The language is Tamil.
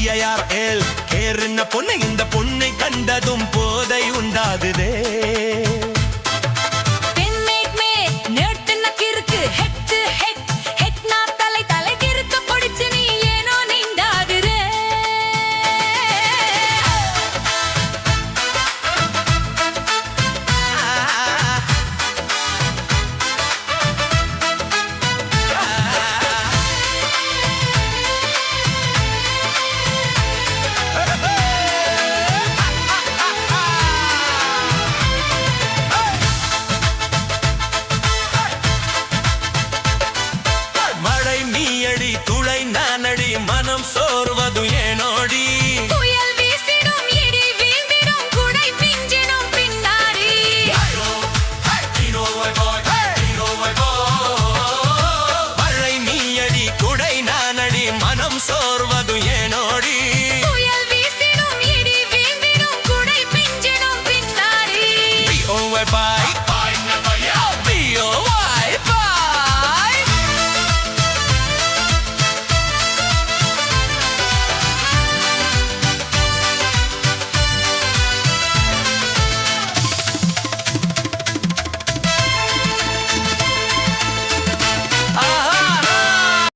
PIRL கேர்ன பொண்ணு இந்த பொண்ணை கண்டதும் போதை உண்டாகுதே துளை நானடி மனம் சோர்வது ஏனோடி புயல் வீசிடும் இடி வீழ்ந்திடும் குடை பிஞ்சிடும் பின்னாடி மழை நீயடி குடை நானடி மனம் சோர்வது ஏனோடி புயல் வீசிடும் இடி வீழ்ந்திடும் குடை பிஞ்சிடும் பின்னாடி